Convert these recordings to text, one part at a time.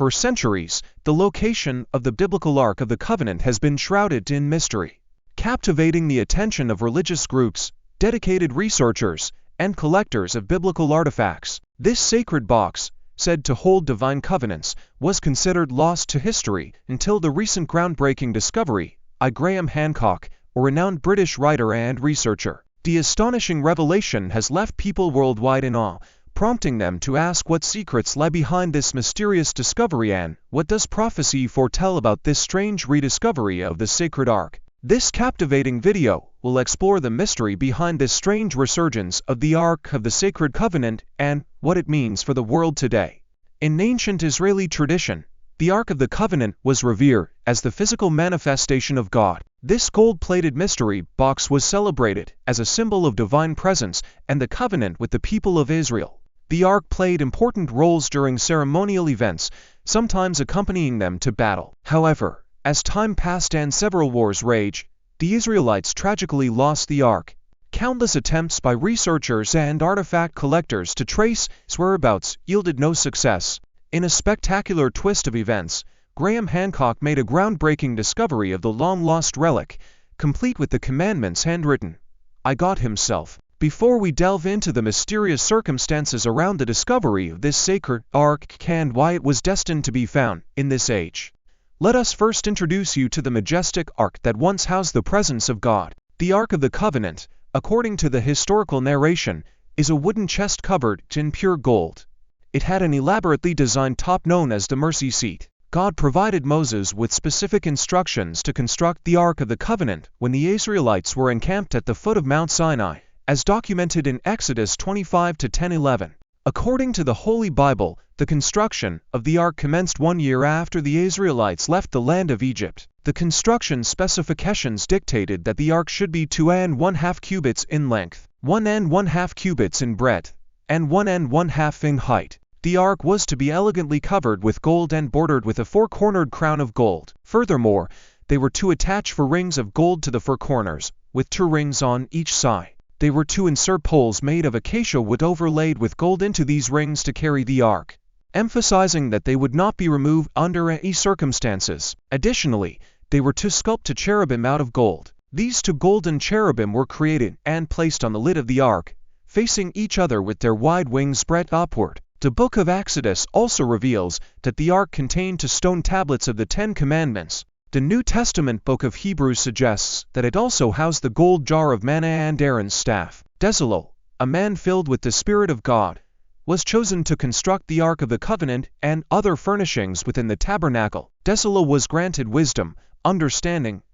For centuries, the location of the biblical Ark of the Covenant has been shrouded in mystery, captivating the attention of religious groups, dedicated researchers, and collectors of biblical artifacts. This sacred box, said to hold divine covenants, was considered lost to history until the recent groundbreaking discovery by Graham Hancock, a renowned British writer and researcher. The astonishing revelation has left people worldwide in awe, prompting them to ask what secrets lie behind this mysterious discovery and what does prophecy foretell about this strange rediscovery of the sacred Ark. This captivating video will explore the mystery behind this strange resurgence of the Ark of the Sacred Covenant and what it means for the world today. In ancient Israeli tradition, the Ark of the Covenant was revered as the physical manifestation of God. This gold-plated mystery box was celebrated as a symbol of divine presence and the covenant with the people of Israel. The Ark played important roles during ceremonial events, sometimes accompanying them to battle. However, as time passed and several wars raged, the Israelites tragically lost the Ark. Countless attempts by researchers and artifact collectors to trace its whereabouts yielded no success. In a spectacular twist of events, Graham Hancock made a groundbreaking discovery of the long-lost relic, complete with the commandments handwritten by God Himself. Before we delve into the mysterious circumstances around the discovery of this sacred Ark and why it was destined to be found in this age, let us first introduce you to the majestic Ark that once housed the presence of God. The Ark of the Covenant, according to the historical narration, is a wooden chest covered in pure gold. It had an elaborately designed top known as the mercy seat. God provided Moses with specific instructions to construct the Ark of the Covenant when the Israelites were encamped at the foot of Mount Sinai, as documented in Exodus 25:10-11. According to the Holy Bible, the construction of the Ark commenced 1 year after the Israelites left the land of Egypt. The construction specifications dictated that the Ark should be 2½ cubits in length, 1½ cubits in breadth, and 1½ in height. The Ark was to be elegantly covered with gold and bordered with a four-cornered crown of gold. Furthermore, they were to attach 4 rings of gold to the 4 corners, with 2 rings on each side. They were to insert poles made of acacia wood overlaid with gold into these rings to carry the Ark, emphasizing that they would not be removed under any circumstances. Additionally, they were to sculpt a cherubim out of gold. These 2 golden cherubim were created and placed on the lid of the Ark, facing each other with their wide wings spread upward. The book of Exodus also reveals that the Ark contained 2 stone tablets of the 10 Commandments. The New Testament book of Hebrews suggests that it also housed the gold jar of manna and Aaron's staff. Bezalel, a man filled with the Spirit of God, was chosen to construct the Ark of the Covenant and other furnishings within the tabernacle. Bezalel was granted wisdom, understanding,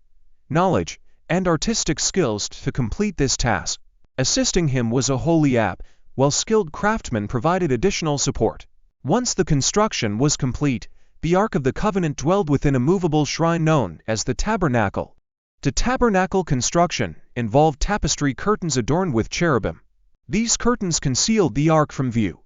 knowledge, and artistic skills to complete this task. Assisting him was Aholiab, while skilled craftsmen provided additional support. Once the construction was complete, the Ark of the Covenant dwelled within a movable shrine known as the tabernacle. The tabernacle construction involved tapestry curtains adorned with cherubim. These curtains concealed the Ark from view.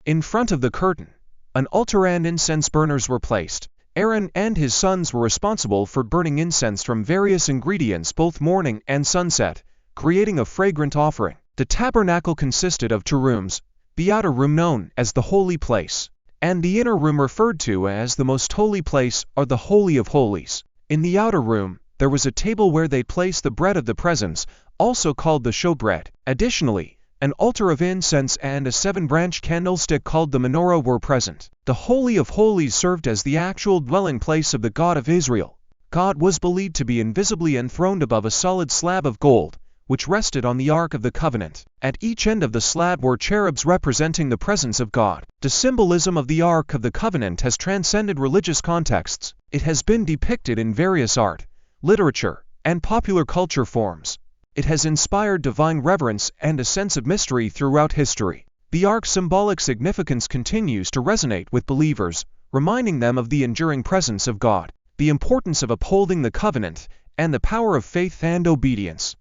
In front of the curtain, an altar and incense burners were placed. Aaron and his sons were responsible for burning incense from various ingredients both morning and sunset, creating a fragrant offering. The tabernacle consisted of 2 rooms, the outer room known as the Holy Place, and the inner room referred to as the Most Holy Place or the Holy of Holies. In the outer room, there was a table where they placed the bread of the presence, also called the showbread. Additionally, an altar of incense and a 7-branch candlestick called the menorah were present. The Holy of Holies served as the actual dwelling place of the God of Israel. God was believed to be invisibly enthroned above a solid slab of gold, which rested on the Ark of the Covenant. At each end of the slab were cherubs representing the presence of God. The symbolism of the Ark of the Covenant has transcended religious contexts. It has been depicted in various art, literature, and popular culture forms. It has inspired divine reverence and a sense of mystery throughout history. The Ark's symbolic significance continues to resonate with believers, reminding them of the enduring presence of God, the importance of upholding the covenant, and the power of faith and obedience.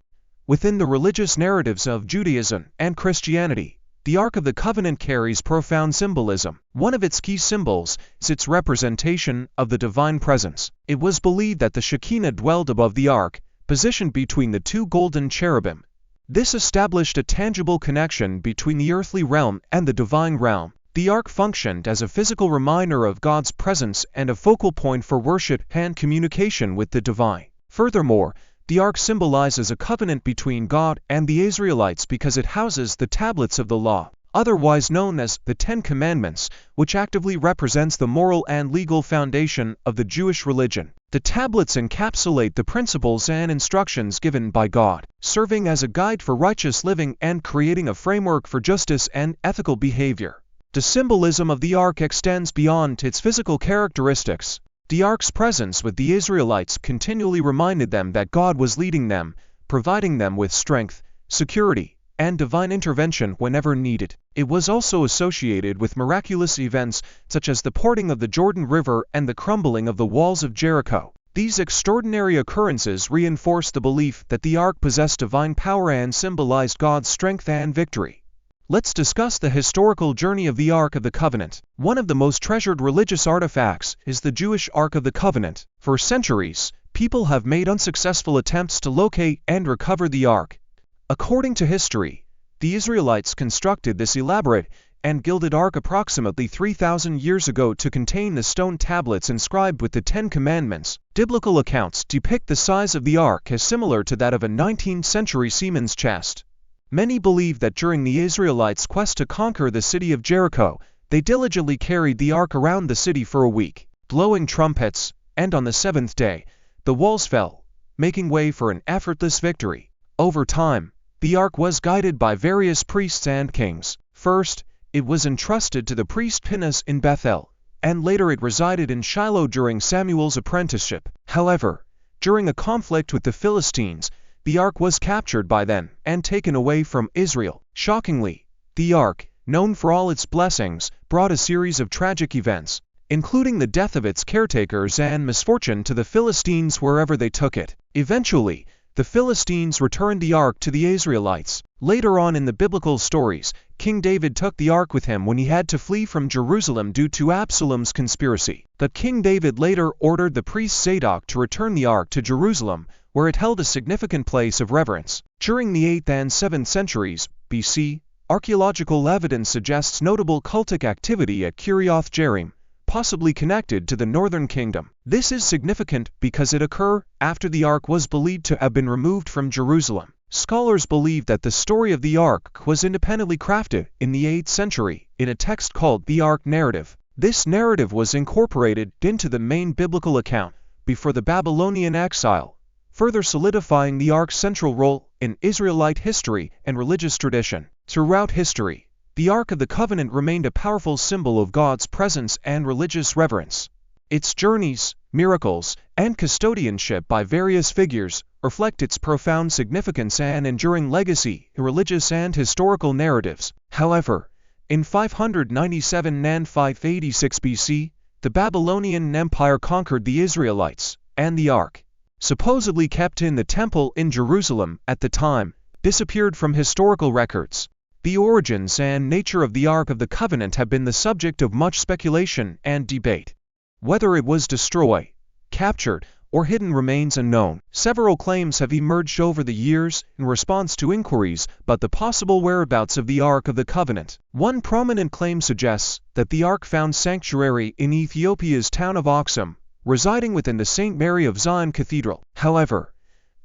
Within the religious narratives of Judaism and Christianity, the Ark of the Covenant carries profound symbolism. One of its key symbols is its representation of the divine presence. It was believed that the Shekinah dwelled above the Ark, positioned between the 2 golden cherubim. This established a tangible connection between the earthly realm and the divine realm. The Ark functioned as a physical reminder of God's presence and a focal point for worship and communication with the divine. Furthermore, the Ark symbolizes a covenant between God and the Israelites because it houses the tablets of the law, otherwise known as the Ten Commandments, which actively represents the moral and legal foundation of the Jewish religion. The tablets encapsulate the principles and instructions given by God, serving as a guide for righteous living and creating a framework for justice and ethical behavior. The symbolism of the Ark extends beyond its physical characteristics. The Ark's presence with the Israelites continually reminded them that God was leading them, providing them with strength, security, and divine intervention whenever needed. It was also associated with miraculous events such as the parting of the Jordan River and the crumbling of the walls of Jericho. These extraordinary occurrences reinforced the belief that the Ark possessed divine power and symbolized God's strength and victory. Let's discuss the historical journey of the Ark of the Covenant. One of the most treasured religious artifacts is the Jewish Ark of the Covenant. For centuries, people have made unsuccessful attempts to locate and recover the Ark. According to history, the Israelites constructed this elaborate and gilded ark approximately 3,000 years ago to contain the stone tablets inscribed with the Ten Commandments. Biblical accounts depict the size of the ark as similar to that of a 19th-century seaman's chest. Many believe that during the Israelites' quest to conquer the city of Jericho, they diligently carried the ark around the city for a week, blowing trumpets, and on the seventh day, the walls fell, making way for an effortless victory. Over time, the ark was guided by various priests and kings. First, it was entrusted to the priest Pinhas in Bethel, and later it resided in Shiloh during Samuel's apprenticeship. However, during a conflict with the Philistines, the ark was captured by them and taken away from Israel. Shockingly, the ark, known for all its blessings, brought a series of tragic events, including the death of its caretakers and misfortune to the Philistines wherever they took it. Eventually, the Philistines returned the ark to the Israelites. Later on in the biblical stories, King David took the ark with him when he had to flee from Jerusalem due to Absalom's conspiracy. But King David later ordered the priest Zadok to return the ark to Jerusalem, where it held a significant place of reverence. During the 8th and 7th centuries BC, archaeological evidence suggests notable cultic activity at Kirjath Jearim, possibly connected to the northern kingdom. This is significant because it occurred after the ark was believed to have been removed from Jerusalem. Scholars believe that the story of the ark was independently crafted in the 8th century in a text called the Ark Narrative. This narrative was incorporated into the main biblical account before the Babylonian exile, further solidifying the ark's central role in Israelite history and religious tradition. Throughout history, the Ark of the Covenant remained a powerful symbol of God's presence and religious reverence. Its journeys, miracles, and custodianship by various figures reflect its profound significance and enduring legacy in religious and historical narratives. However, in 597 and 586 BC, the Babylonian Empire conquered the Israelites, and the Ark, supposedly kept in the temple in Jerusalem at the time, disappeared from historical records. The origins and nature of the Ark of the Covenant have been the subject of much speculation and debate. Whether it was destroyed, captured, or hidden remains unknown. Several claims have emerged over the years in response to inquiries about the possible whereabouts of the Ark of the Covenant. One prominent claim suggests that the Ark found sanctuary in Ethiopia's town of Aksum, residing within the St. Mary of Zion Cathedral. However,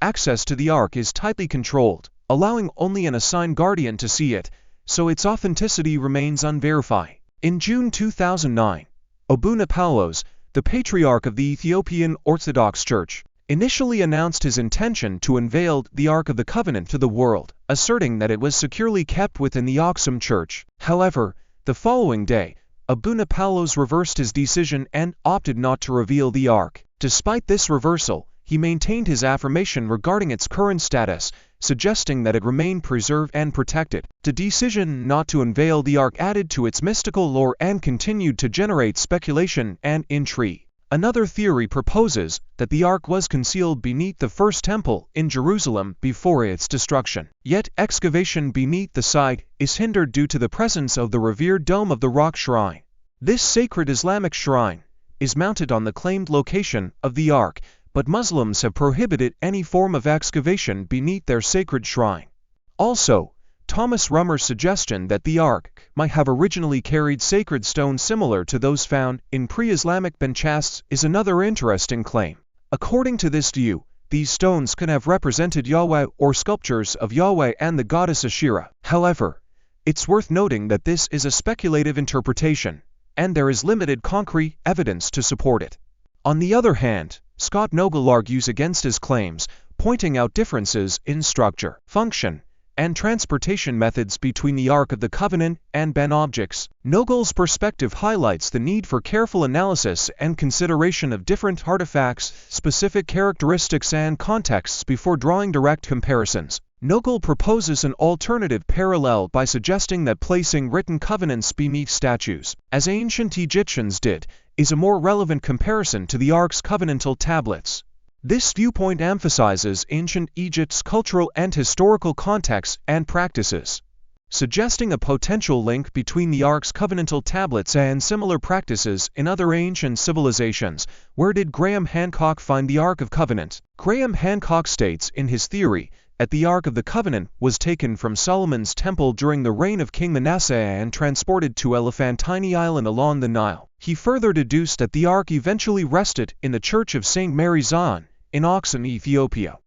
access to the Ark is tightly controlled, allowing only an assigned guardian to see it, so its authenticity remains unverified. In June 2009, Obuna Paulos, the Patriarch of the Ethiopian Orthodox Church, initially announced his intention to unveil the Ark of the Covenant to the world, asserting that it was securely kept within the Aksum Church. However, the following day, Obuna Paulos reversed his decision and opted not to reveal the Ark. Despite this reversal, he maintained his affirmation regarding its current status, suggesting that it remained preserved and protected. The decision not to unveil the Ark added to its mystical lore and continued to generate speculation and intrigue. Another theory proposes that the Ark was concealed beneath the First Temple in Jerusalem before its destruction. Yet excavation beneath the site is hindered due to the presence of the revered Dome of the Rock Shrine. This sacred Islamic shrine is mounted on the claimed location of the Ark, but Muslims have prohibited any form of excavation beneath their sacred shrine. Also, Thomas Rummer's suggestion that the Ark might have originally carried sacred stones similar to those found in pre-Islamic benchasts is another interesting claim. According to this view, these stones could have represented Yahweh or sculptures of Yahweh and the goddess Asherah. However, it's worth noting that this is a speculative interpretation, and there is limited concrete evidence to support it. On the other hand, Scott Nogle argues against his claims, pointing out differences in structure, function, and transportation methods between the Ark of the Covenant and Ben objects. Nogle's perspective highlights the need for careful analysis and consideration of different artifacts, specific characteristics and contexts before drawing direct comparisons. Nogle proposes an alternative parallel by suggesting that placing written covenants beneath statues, as ancient Egyptians did, is a more relevant comparison to the Ark's covenantal tablets. This viewpoint emphasizes ancient Egypt's cultural and historical context and practices, suggesting a potential link between the Ark's covenantal tablets and similar practices in other ancient civilizations. Where did Graham Hancock find the Ark of Covenant? Graham Hancock states in his theory that the Ark of the Covenant was taken from Solomon's temple during the reign of King Manasseh and transported to Elephantine Island along the Nile. He further deduced that the Ark eventually rested in the Church of St. Mary Zion in Oxen, Ethiopia.